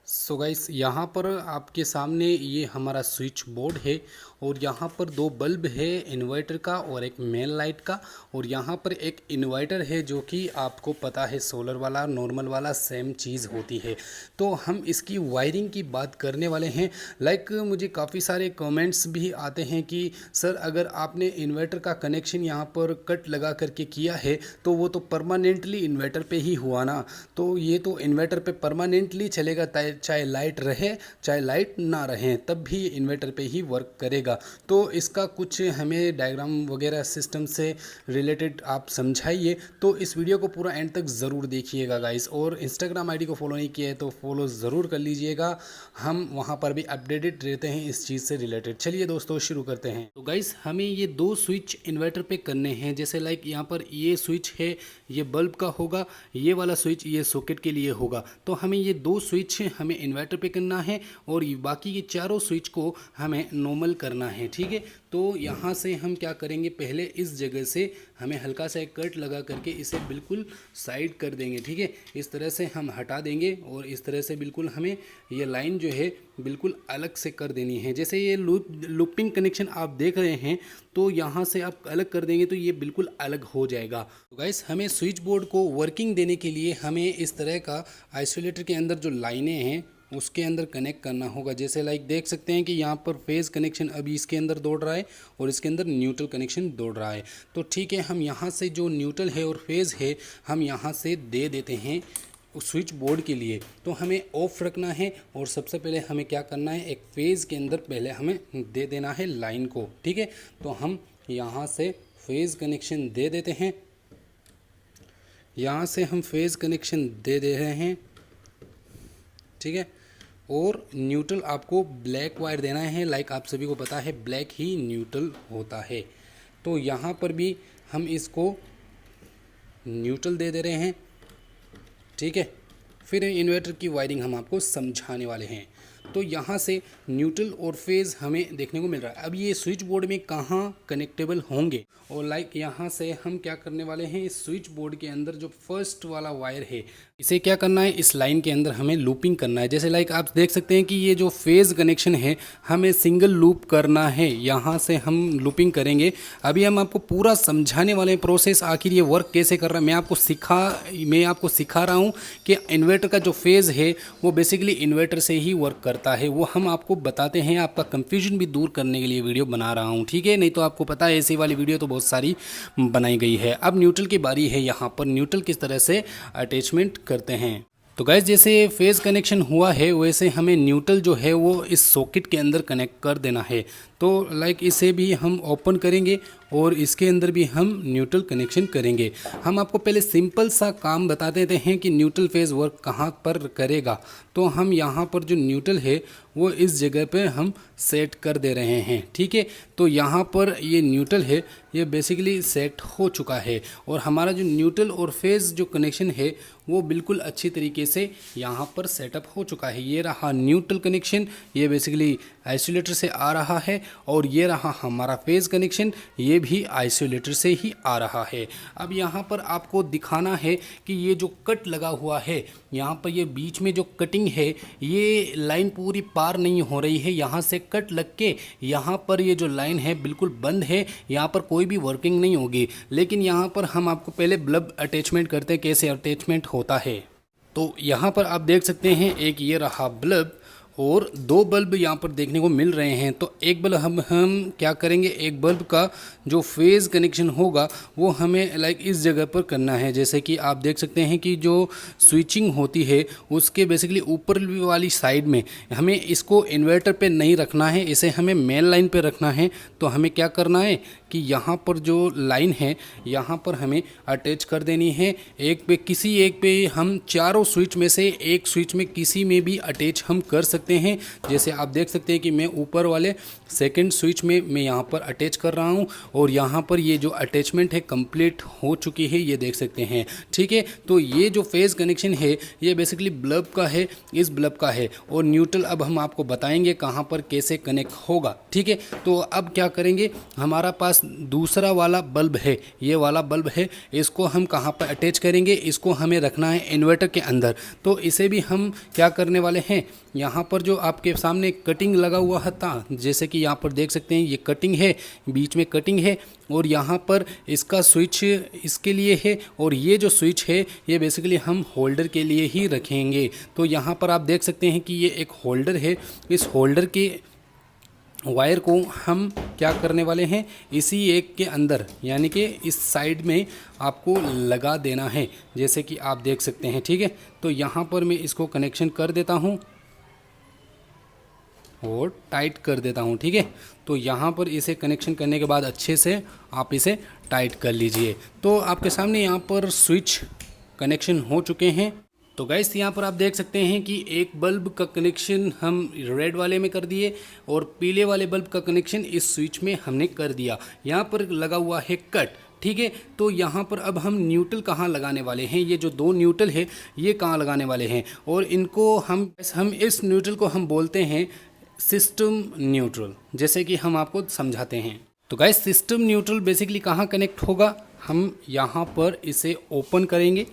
So guys यहाँ पर आपके सामने ये हमारा स्विच बोर्ड है और यहाँ पर दो बल्ब है इन्वर्टर का और एक मेन लाइट का। और यहाँ पर एक इन्वर्टर है जो कि आपको पता है सोलर वाला नॉर्मल वाला सेम चीज़ होती है। तो हम इसकी वायरिंग की बात करने वाले हैं। मुझे काफ़ी सारे कमेंट्स भी आते हैं कि सर अगर आपने इन्वर्टर का कनेक्शन यहाँ पर कट लगा करके किया है तो वो तो परमानेंटली इन्वर्टर पे ही हुआ ना। तो ये तो इन्वर्टर पे परमानेंटली चलेगा, चाहे लाइट रहे चाहे लाइट ना रहे तब भी इन्वर्टर पे ही वर्क करेगा। तो इसका कुछ हमें डायग्राम वगैरह सिस्टम से रिलेटेड आप समझाइए। तो इस वीडियो को पूरा एंड तक ज़रूर देखिएगा गाइस। और इंस्टाग्राम आईडी को फॉलो नहीं किया है तो फॉलो ज़रूर कर लीजिएगा, हम वहाँ पर भी अपडेटेड रहते हैं इस चीज़ से रिलेटेड। चलिए दोस्तों शुरू करते हैं। तो गाइस हमें ये दो स्विच इन्वर्टर पे करने हैं। जैसे यहाँ पर ये स्विच है, ये बल्ब का होगा, ये वाला स्विच ये सॉकेट के लिए होगा। तो हमें ये दो स्विच हमें इन्वर्टर पे करना है और बाकी के चारों स्विच को हमें नॉर्मल करना है, ठीक है। तो यहाँ से हम क्या करेंगे, पहले इस जगह से हमें हल्का सा एक कट लगा करके इसे बिल्कुल साइड कर देंगे, ठीक है। इस तरह से हम हटा देंगे और इस तरह से बिल्कुल हमें ये लाइन जो है बिल्कुल अलग से कर देनी है। जैसे ये लूपिंग कनेक्शन आप देख रहे हैं तो यहाँ से आप अलग कर देंगे तो ये बिल्कुल अलग हो जाएगा। तो गाइस हमें स्विच बोर्ड को वर्किंग देने के लिए हमें इस तरह का आइसोलेटर के अंदर जो लाइनें हैं उसके अंदर कनेक्ट करना होगा। जैसे देख सकते हैं कि यहाँ पर फेज़ कनेक्शन अभी इसके अंदर दौड़ रहा है और इसके अंदर न्यूट्रल कनेक्शन दौड़ रहा है। तो ठीक है, हम यहाँ से जो न्यूट्रल है और फेज़ है हम यहाँ से दे देते हैं उस स्विच बोर्ड के लिए। तो हमें ऑफ रखना है और सबसे पहले हमें क्या करना है, एक फेज़ के अंदर पहले हमें दे देना है लाइन को, ठीक है। तो हम यहाँ से फेज़ कनेक्शन दे देते हैं, यहाँ से हम फेज़ कनेक्शन दे दे रहे हैं, ठीक है। और न्यूट्रल आपको ब्लैक वायर देना है, आप सभी को पता है ब्लैक ही न्यूट्रल होता है। तो यहाँ पर भी हम इसको न्यूट्रल दे दे रहे हैं, ठीक है। फिर इन्वर्टर की वायरिंग हम आपको समझाने वाले हैं। तो यहाँ से न्यूट्रल और फेज़ हमें देखने को मिल रहा है। अब ये स्विच बोर्ड में कहाँ कनेक्टेबल होंगे और यहाँ से हम क्या करने वाले हैं, इस स्विच बोर्ड के अंदर जो फर्स्ट वाला वायर है इसे क्या करना है, इस लाइन के अंदर हमें लूपिंग करना है। जैसे आप देख सकते हैं कि ये जो फेज़ कनेक्शन है हमें सिंगल लूप करना है, यहाँ से हम लूपिंग करेंगे। अभी हम आपको पूरा समझाने वाले हैं प्रोसेस, आखिर ये वर्क कैसे कर रहा है। मैं आपको सिखा रहा हूँ कि इन्वर्टर का जो फेज़ है वो बेसिकली इन्वर्टर से ही वर्क करता है, वो हम आपको बताते हैं। आपका कंफ्यूजन भी दूर करने के लिए वीडियो बना रहा हूँ, ठीक है। नहीं तो आपको पता है ऐसी वाली वीडियो तो बहुत सारी बनाई गई है। अब न्यूट्रल की बारी है, यहाँ पर न्यूट्रल किस तरह से अटैचमेंट करते हैं। तो गाइस जैसे फेज़ कनेक्शन हुआ है वैसे हमें न्यूट्रल जो है वो इस सॉकेट के अंदर कनेक्ट कर देना है। तो इसे भी हम ओपन करेंगे और इसके अंदर भी हम न्यूट्रल कनेक्शन करेंगे। हम आपको पहले सिंपल सा काम बता देते हैं कि न्यूट्रल फेज़ वर्क कहाँ पर करेगा। तो हम यहाँ पर जो न्यूट्रल है वो इस जगह पे हम सेट कर दे रहे हैं, ठीक है। तो यहाँ पर ये न्यूट्रल है ये बेसिकली सेट हो चुका है और हमारा जो न्यूट्रल और फेज़ जो कनेक्शन है वो बिल्कुल अच्छी तरीके से यहाँ पर सेटअप हो चुका है। ये रहा न्यूट्रल कनेक्शन, ये बेसिकली आइसोलेटर से आ रहा है और ये रहा हमारा फेज़ कनेक्शन, ये भी आइसोलेटर से ही आ रहा है। अब यहाँ पर आपको दिखाना है कि ये जो कट लगा हुआ है यहाँ पर ये बीच में जो कटिंग है ये लाइन पूरी पार नहीं हो रही है। यहाँ से कट लग के यहाँ पर ये जो लाइन है बिल्कुल बंद है, यहाँ पर कोई भी वर्किंग नहीं होगी। लेकिन यहाँ पर हम आपको पहले बल्ब अटैचमेंट करते हैं, कैसे अटैचमेंट होता है। तो यहाँ पर आप देख सकते हैं एक ये रहा बल्ब और दो बल्ब यहाँ पर देखने को मिल रहे हैं। तो एक बल्ब हम क्या करेंगे, एक बल्ब का जो फेज़ कनेक्शन होगा वो हमें इस जगह पर करना है। जैसे कि आप देख सकते हैं कि जो स्विचिंग होती है उसके बेसिकली ऊपर वाली साइड में हमें इसको इन्वर्टर पे नहीं रखना है, इसे हमें मेन लाइन पे रखना है। तो हमें क्या करना है कि यहाँ पर जो लाइन है यहाँ पर हमें अटैच कर देनी है। किसी एक पे हम चारों स्विच में से एक स्विच में किसी में भी अटैच हम कर सकते सकते हैं। जैसे आप देख सकते हैं कि मैं ऊपर वाले सेकंड स्विच में मैं यहाँ पर अटैच कर रहा हूँ और यहाँ पर ये जो अटैचमेंट है कंप्लीट हो चुकी है, ये देख सकते हैं। ठीक है, तो ये जो फेज़ कनेक्शन है ये बेसिकली बल्ब का है, इस बल्ब का है, और न्यूट्रल अब हम आपको बताएंगे कहाँ पर कैसे कनेक्ट होगा। ठीक है, तो अब क्या करेंगे, हमारा पास दूसरा वाला बल्ब है, ये वाला बल्ब है, इसको हम कहाँ पर अटैच करेंगे, इसको हमें रखना है इन्वर्टर के अंदर। तो इसे भी हम क्या करने वाले हैं, यहाँ पर जो आपके सामने कटिंग लगा हुआ था, जैसे कि यहाँ पर देख सकते हैं ये कटिंग है, बीच में कटिंग है, और यहाँ पर इसका स्विच इसके लिए है, और ये जो स्विच है ये बेसिकली हम होल्डर के लिए ही रखेंगे। तो यहाँ पर आप देख सकते हैं कि ये एक होल्डर है, इस होल्डर के वायर को हम क्या करने वाले हैं, इसी एक के अंदर यानी कि इस साइड में आपको लगा देना है, जैसे कि आप देख सकते हैं। ठीक है, तो यहाँ पर मैं इसको कनेक्शन कर देता हूँ और टाइट कर देता हूँ। ठीक है, तो यहाँ पर इसे कनेक्शन करने के बाद अच्छे से आप इसे टाइट कर लीजिए। तो आपके सामने यहाँ पर स्विच कनेक्शन हो चुके हैं। तो गाइस यहाँ पर आप देख सकते हैं कि एक बल्ब का कनेक्शन हम रेड वाले में कर दिए और पीले वाले बल्ब का कनेक्शन इस स्विच में हमने कर दिया। यहाँ पर लगा हुआ है कट। ठीक है, तो यहाँ पर अब हम न्यूट्रल कहाँ लगाने वाले हैं, ये जो दो न्यूट्रल है ये कहाँ लगाने वाले हैं, और इनको हम इस न्यूट्रल को हम बोलते हैं सिस्टम न्यूट्रल, जैसे कि हम आपको समझाते हैं। तो गाइस सिस्टम न्यूट्रल बेसिकली कहाँ कनेक्ट होगा, हम यहाँ पर इसे ओपन करेंगे,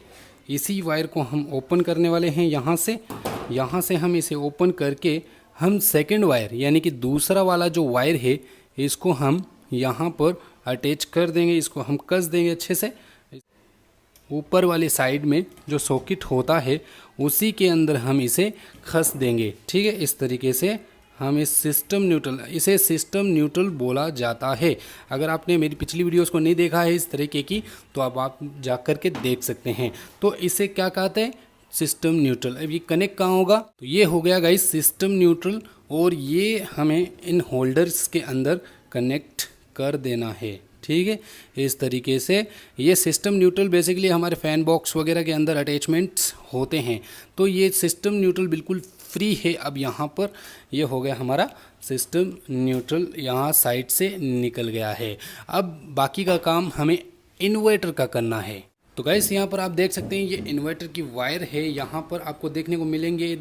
इसी वायर को हम ओपन करने वाले हैं। यहाँ से हम इसे ओपन करके हम सेकंड वायर यानी कि दूसरा वाला जो वायर है इसको हम यहाँ पर अटैच कर देंगे, इसको हम कस देंगे अच्छे से। ऊपर वाली साइड में जो सॉकेट होता है उसी के अंदर हम इसे खस देंगे। ठीक है, इस तरीके से हम इसे सिस्टम न्यूट्रल बोला जाता है। अगर आपने मेरी पिछली वीडियोस को नहीं देखा है इस तरीके की, तो अब आप जा कर के देख सकते हैं। तो इसे क्या कहते हैं, सिस्टम न्यूट्रल। अब ये कनेक्ट कहाँ होगा, तो ये हो गया गाइस सिस्टम न्यूट्रल, और ये हमें इन होल्डर्स के अंदर कनेक्ट कर देना है। ठीक है, इस तरीके से ये सिस्टम न्यूट्रल बेसिकली हमारे फ़ैन बॉक्स वगैरह के अंदर अटैचमेंट्स होते हैं। तो ये सिस्टम न्यूट्रल बिल्कुल फ्री है। अब यहाँ पर ये हो गया हमारा सिस्टम न्यूट्रल, यहाँ साइड से निकल गया है। अब बाकी का काम हमें इन्वर्टर का करना है। तो गाइस यहाँ पर आप देख सकते हैं ये इन्वर्टर की वायर है, यहाँ पर आपको देखने को मिलेंगे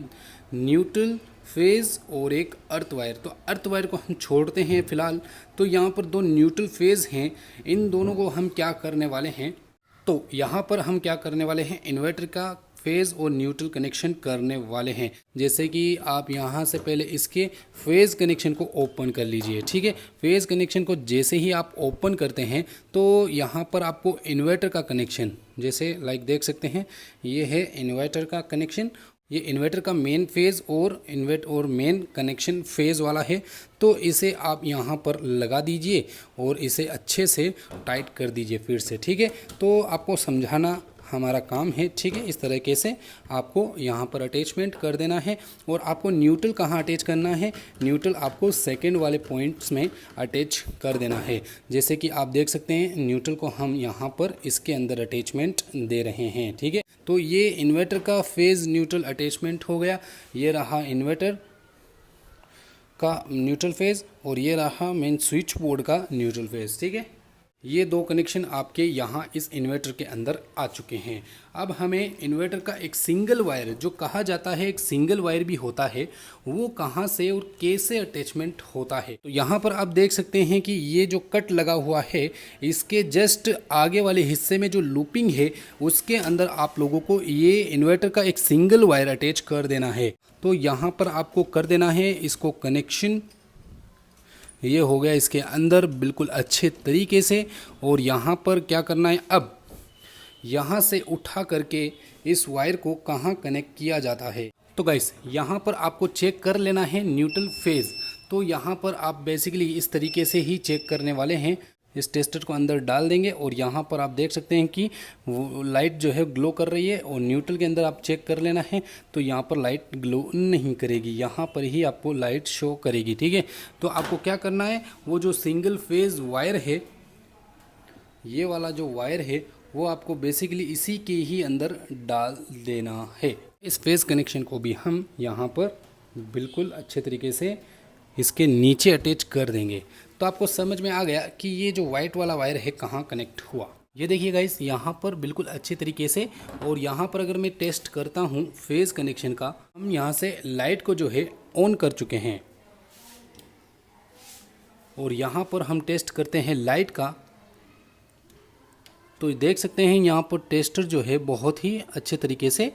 न्यूट्रल फेज़ और एक अर्थ वायर। तो अर्थ वायर को हम छोड़ते हैं फ़िलहाल। तो यहाँ पर दो न्यूट्रल फेज़ हैं, इन दोनों को हम क्या करने वाले हैं, तो यहाँ पर हम क्या करने वाले हैं, इन्वर्टर का फेज़ और न्यूट्रल कनेक्शन करने वाले हैं। जैसे कि आप यहाँ से पहले इसके फेज़ कनेक्शन को ओपन कर लीजिए। ठीक है, फेज़ कनेक्शन को जैसे ही आप ओपन करते हैं तो यहाँ पर आपको इन्वर्टर का कनेक्शन, जैसे लाइक देख सकते हैं ये है इन्वर्टर का कनेक्शन, ये इन्वर्टर का मेन फेज़ और मेन कनेक्शन फेज़ वाला है। तो इसे आप यहाँ पर लगा दीजिए और इसे अच्छे से टाइट कर दीजिए फिर से। ठीक है, तो आपको समझाना हमारा काम है। ठीक है, इस तरीके से आपको यहाँ पर अटैचमेंट कर देना है। और आपको न्यूट्रल कहाँ अटैच करना है, न्यूट्रल आपको सेकंड वाले पॉइंट्स में अटैच कर देना है। जैसे कि आप देख सकते हैं न्यूट्रल को हम यहाँ पर इसके अंदर अटैचमेंट दे रहे हैं। ठीक है, तो ये इन्वर्टर का फेज़ न्यूट्रल अटैचमेंट हो गया। ये रहा इन्वर्टर का न्यूट्रल फेज़ और ये रहा मेन स्विच बोर्ड का न्यूट्रल फेज़। ठीक है, ये दो कनेक्शन आपके यहाँ इस इन्वर्टर के अंदर आ चुके हैं। अब हमें इन्वर्टर का एक सिंगल वायर, जो कहा जाता है एक सिंगल वायर भी होता है, वो कहाँ से और कैसे अटैचमेंट होता है। तो यहाँ पर आप देख सकते हैं कि ये जो कट लगा हुआ है इसके जस्ट आगे वाले हिस्से में जो लूपिंग है उसके अंदर आप लोगों को ये इन्वर्टर का एक सिंगल वायर अटैच कर देना है। तो यहाँ पर आपको कर देना है इसको कनेक्शन, ये हो गया इसके अंदर बिल्कुल अच्छे तरीके से। और यहाँ पर क्या करना है, अब यहाँ से उठा करके इस वायर को कहाँ कनेक्ट किया जाता है। तो गाइस यहाँ पर आपको चेक कर लेना है न्यूट्रल फेज़। तो यहाँ पर आप बेसिकली इस तरीके से ही चेक करने वाले हैं। इस टेस्टर को अंदर डाल देंगे और यहाँ पर आप देख सकते हैं कि वो लाइट जो है ग्लो कर रही है, और न्यूट्रल के अंदर आप चेक कर लेना है तो यहाँ पर लाइट ग्लो नहीं करेगी, यहाँ पर ही आपको लाइट शो करेगी। ठीक है, तो आपको क्या करना है, वो जो सिंगल फेज़ वायर है, ये वाला जो वायर है वो आपको बेसिकली इसी के ही अंदर डाल देना है। इस फेज़ कनेक्शन को भी हम यहाँ पर बिल्कुल अच्छे तरीके से इसके नीचे अटैच कर देंगे। तो आपको समझ में आ गया कि ये जो वाइट वाला वायर है कहाँ कनेक्ट हुआ। ये देखिए गाइस, यहाँ पर बिल्कुल अच्छे तरीके से, और यहाँ पर अगर मैं टेस्ट करता हूँ फेज़ कनेक्शन का, हम यहाँ से लाइट को जो है ऑन कर चुके हैं, और यहाँ पर हम टेस्ट करते हैं लाइट का, तो देख सकते हैं यहाँ पर टेस्टर जो है बहुत ही अच्छे तरीके से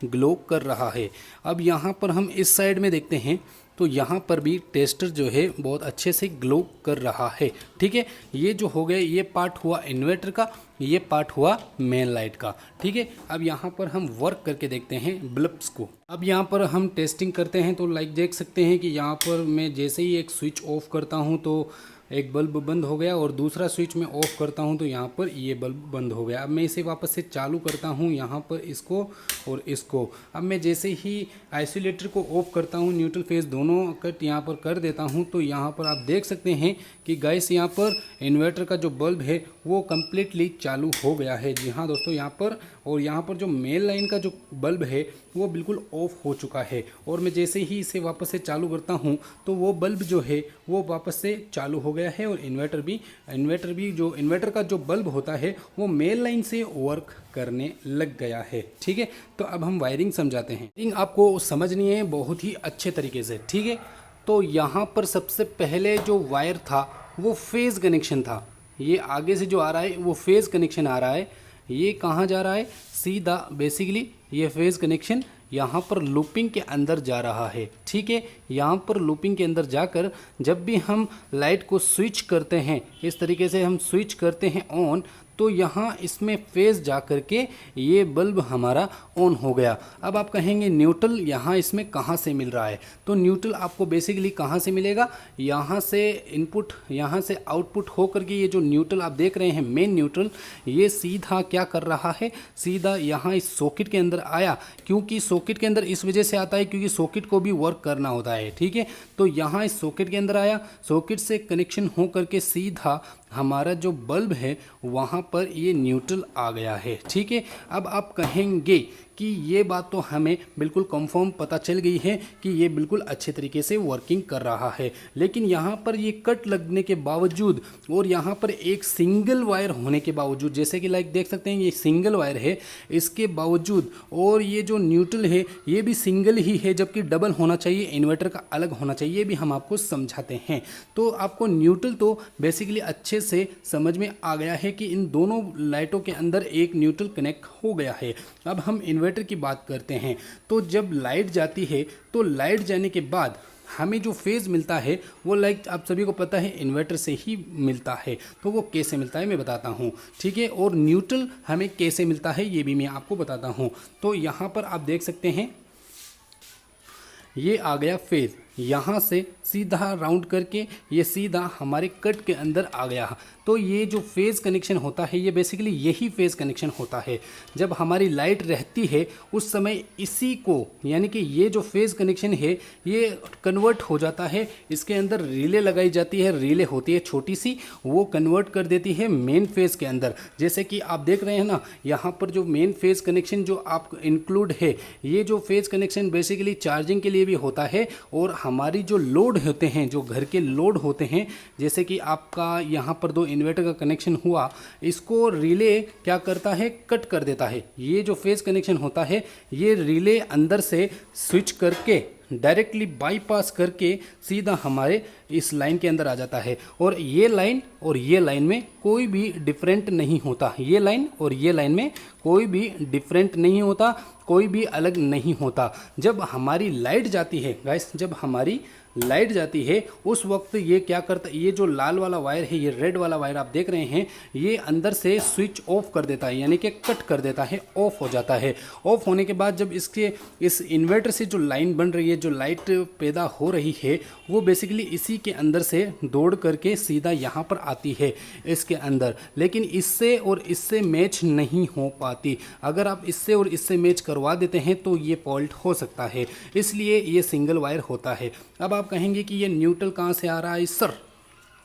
ग्लो कर रहा है। अब यहाँ पर हम इस साइड में देखते हैं तो यहाँ पर भी टेस्टर जो है बहुत अच्छे से ग्लो कर रहा है। ठीक है, ये जो हो गया ये पार्ट हुआ इन्वर्टर का, ये पार्ट हुआ मेन लाइट का। ठीक है, अब यहाँ पर हम वर्क करके देखते हैं बल्ब्स को। अब यहाँ पर हम टेस्टिंग करते हैं तो लाइक देख सकते हैं कि यहाँ पर मैं जैसे ही एक स्विच ऑफ करता हूँ तो एक बल्ब बंद हो गया, और दूसरा स्विच मैं ऑफ करता हूं तो यहाँ पर ये बल्ब बंद हो गया। अब मैं इसे वापस से चालू करता हूं यहाँ पर इसको और इसको। अब मैं जैसे ही आइसोलेटर को ऑफ करता हूं, न्यूट्रल फेज दोनों कट यहाँ पर कर देता हूं, तो यहाँ पर आप देख सकते हैं कि गाइस यहाँ पर इन्वर्टर का जो बल्ब है वो कम्प्लीटली चालू हो गया है। जी हाँ दोस्तों, यहाँ पर, और यहाँ पर जो मेन लाइन का जो बल्ब है वो बिल्कुल ऑफ हो चुका है, और मैं जैसे ही इसे वापस से चालू करता हूँ तो वो बल्ब जो है वो वापस से चालू हो गया है, और इन्वर्टर भी जो इन्वर्टर का जो बल्ब होता है वो मेन लाइन से वर्क करने लग गया है। ठीक है, तो अब हम वायरिंग समझाते हैं। वायरिंग आपको समझनी है बहुत ही अच्छे तरीके से। ठीक है, तो यहाँ पर सबसे पहले जो वायर था वो फेज़ कनेक्शन था। ये आगे से जो आ रहा है वो फेज़ कनेक्शन आ रहा है। ये कहाँ जा रहा है? सीधा बेसिकली ये फेज़ कनेक्शन यहाँ पर लूपिंग के अंदर जा रहा है। ठीक है, यहाँ पर लूपिंग के अंदर जाकर जब भी हम लाइट को स्विच करते हैं, इस तरीके से हम स्विच करते हैं ऑन, तो यहाँ इसमें फेज़ जा कर के ये बल्ब हमारा ऑन हो गया। अब आप कहेंगे न्यूट्रल यहाँ इसमें कहाँ से मिल रहा है? तो न्यूट्रल आपको बेसिकली कहाँ से मिलेगा? यहाँ से इनपुट, यहाँ से आउटपुट हो करके ये जो न्यूट्रल आप देख रहे हैं मेन न्यूट्रल, ये सीधा क्या कर रहा है? सीधा यहाँ इस सॉकेट के अंदर आया। क्योंकि सॉकेट के अंदर इस वजह से आता है क्योंकि सॉकेट को भी वर्क करना होता है। ठीक है, तो यहाँ इस सॉकेट के अंदर आया, सॉकेट से कनेक्शन हो करके सीधा हमारा जो बल्ब है वहाँ पर ये न्यूट्रल आ गया है। ठीक है, अब आप कहेंगे कि ये बात तो हमें बिल्कुल कंफर्म पता चल गई है कि ये बिल्कुल अच्छे तरीके से वर्किंग कर रहा है, लेकिन यहाँ पर ये कट लगने के बावजूद और यहाँ पर एक सिंगल वायर होने के बावजूद, जैसे कि लाइक देख सकते हैं ये सिंगल वायर है, इसके बावजूद, और ये जो न्यूट्रल है ये भी सिंगल ही है, जबकि डबल होना चाहिए, इन्वर्टर का अलग होना चाहिए, ये भी हम आपको समझाते हैं। तो आपको न्यूट्रल तो बेसिकली अच्छे से समझ में आ गया है कि इन दोनों लाइटों के अंदर एक न्यूट्रल कनेक्ट हो गया है। अब हम इन्वर्टर की बात करते हैं। तो जब लाइट जाती है तो लाइट जाने के बाद हमें जो फेज़ मिलता है वो लाइक आप सभी को पता है इन्वर्टर से ही मिलता है। तो वो कैसे मिलता है मैं बताता हूँ। ठीक है, और न्यूट्रल हमें कैसे मिलता है ये भी मैं आपको बताता हूँ। तो यहाँ पर आप देख सकते हैं ये आ गया फेज़, यहाँ से सीधा राउंड करके ये सीधा हमारे कट के अंदर आ गया। तो ये जो फेज़ कनेक्शन होता है ये बेसिकली यही फेज़ कनेक्शन होता है। जब हमारी लाइट रहती है उस समय इसी को, यानी कि ये जो फेज़ कनेक्शन है ये कन्वर्ट हो जाता है, इसके अंदर रिले लगाई जाती है, रिले होती है छोटी सी, वो कन्वर्ट कर देती है मेन फेज़ के अंदर। जैसे कि आप देख रहे हैं ना, यहाँ पर जो मेन फेज़ कनेक्शन जो आप इंक्लूड है, ये जो फेज़ कनेक्शन बेसिकली चार्जिंग के लिए भी होता है, और हमारी जो लोड होते हैं, जो घर के लोड होते हैं, जैसे कि आपका यहाँ पर दो इन्वर्टर का कनेक्शन हुआ, इसको रिले क्या करता है? कट कर देता है। ये जो फेज़ कनेक्शन होता है ये रिले अंदर से स्विच करके डायरेक्टली बाईपास करके सीधा हमारे इस लाइन के अंदर आ जाता है, और ये लाइन में कोई भी डिफरेंट नहीं होता। ये लाइन और ये लाइन में कोई भी डिफरेंट नहीं होता, कोई भी अलग नहीं होता। जब हमारी लाइट जाती है गाइस, जब हमारी लाइट जाती है उस वक्त ये क्या करता है? ये जो लाल वाला वायर है, ये रेड वाला वायर आप देख रहे हैं, ये अंदर से स्विच ऑफ कर देता है, यानी कि कट कर देता है, ऑफ हो जाता है। ऑफ होने के बाद जब इस इन्वर्टर से जो लाइन बन रही है, जो लाइट पैदा हो रही है, वो बेसिकली इसी के अंदर से दौड़ करके सीधा यहाँ पर आती है इसके अंदर, लेकिन इससे और इससे मैच नहीं हो पाती। अगर आप इससे और इससे मैच करवा देते हैं तो ये फॉल्ट हो सकता है, इसलिए ये सिंगल वायर होता है। अब आप कहेंगे कि ये न्यूट्रल कहाँ से आ रहा है सर?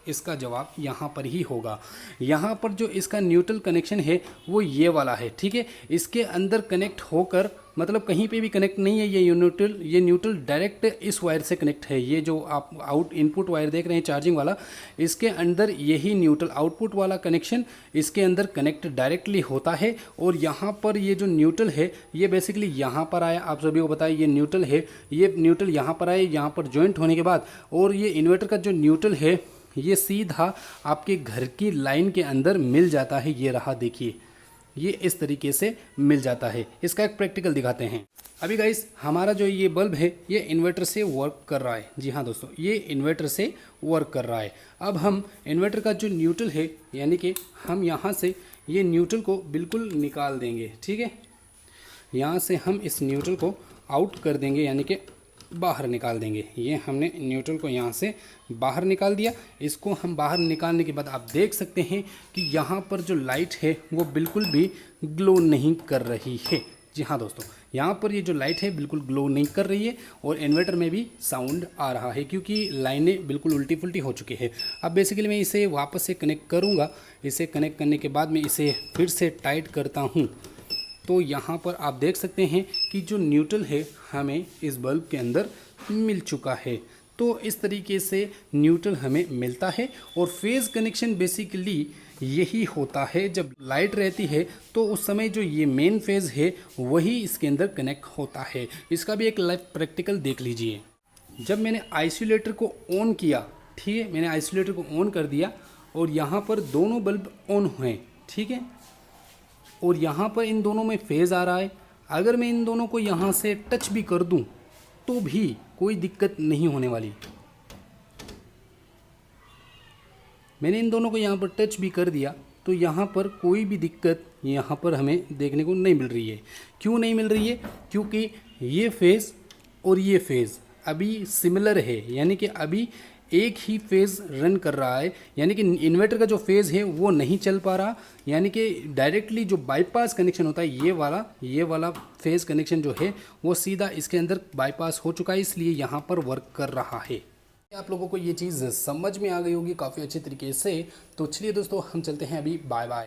इसका जवाब यहाँ पर ही होगा। यहाँ पर जो इसका न्यूट्रल कनेक्शन है वो ये वाला है, ठीक है। इसके अंदर कनेक्ट होकर मतलब कहीं पे भी कनेक्ट नहीं है ये न्यूट्रल डायरेक्ट इस वायर से कनेक्ट है। ये जो आप आउट इनपुट वायर देख रहे हैं चार्जिंग वाला, इसके अंदर यही न्यूट्रल आउटपुट वाला कनेक्शन इसके अंदर कनेक्ट डायरेक्टली होता है। और यहाँ पर ये जो न्यूट्रल है ये बेसिकली यहाँ पर आया, आप सभी को बताया ये न्यूट्रल है, ये न्यूट्रल यहाँ पर आया, यहाँ पर ज्वाइंट होने के बाद और ये इन्वर्टर का जो न्यूट्रल है ये सीधा आपके घर की लाइन के अंदर मिल जाता है। ये रहा, देखिए ये इस तरीके से मिल जाता है। इसका एक प्रैक्टिकल दिखाते हैं। अभी गाइस हमारा जो ये बल्ब है ये इन्वर्टर से वर्क कर रहा है। जी हाँ दोस्तों, ये इन्वर्टर से वर्क कर रहा है। अब हम इन्वर्टर का जो न्यूट्रल है यानी कि हम यहाँ से ये न्यूट्रल को बिल्कुल निकाल देंगे, ठीक है। यहाँ से हम इस न्यूट्रल को आउट कर देंगे यानी कि बाहर निकाल देंगे। ये हमने न्यूट्रल को यहाँ से बाहर निकाल दिया। इसको हम बाहर निकालने के बाद आप देख सकते हैं कि यहाँ पर जो लाइट है वो बिल्कुल भी ग्लो नहीं कर रही है। जी हाँ दोस्तों, यहाँ पर ये जो लाइट है बिल्कुल ग्लो नहीं कर रही है और इन्वर्टर में भी साउंड आ रहा है क्योंकि लाइनें बिल्कुल उल्टी पुल्टी हो चुकी है। अब बेसिकली मैं इसे वापस से कनेक्ट करूँगा। इसे कनेक्ट करने के बाद मैं इसे फिर से टाइट करता हूँ तो यहाँ पर आप देख सकते हैं कि जो न्यूट्रल है हमें इस बल्ब के अंदर मिल चुका है। तो इस तरीके से न्यूट्रल हमें मिलता है। और फेज़ कनेक्शन बेसिकली यही होता है, जब लाइट रहती है तो उस समय जो ये मेन फेज़ है वही इसके अंदर कनेक्ट होता है। इसका भी एक लाइव प्रैक्टिकल देख लीजिए। जब मैंने आइसोलेटर को ऑन किया, ठीक है, मैंने आइसोलेटर को ऑन कर दिया और यहाँ पर दोनों बल्ब ऑन हुए, ठीक है, और यहाँ पर इन दोनों में फेज़ आ रहा है। अगर मैं इन दोनों को यहाँ से टच भी कर दूँ तो भी कोई दिक्कत नहीं होने वाली। मैंने इन दोनों को यहाँ पर टच भी कर दिया तो यहाँ पर कोई भी दिक्कत यहाँ पर हमें देखने को नहीं मिल रही है। क्यों नहीं मिल रही है? क्योंकि ये फेज़ और ये फेज़ अभी सिमिलर है, यानी कि अभी एक ही फेज़ रन कर रहा है। यानी कि इन्वर्टर का जो फेज़ है वो नहीं चल पा रहा, यानी कि डायरेक्टली जो बाईपास कनेक्शन होता है ये वाला फेज़ कनेक्शन जो है वो सीधा इसके अंदर बाईपास हो चुका है, इसलिए यहाँ पर वर्क कर रहा है। आप लोगों को ये चीज़ समझ में आ गई होगी काफ़ी अच्छे तरीके से। तो चलिए दोस्तों हम चलते हैं अभी, बाय बाय।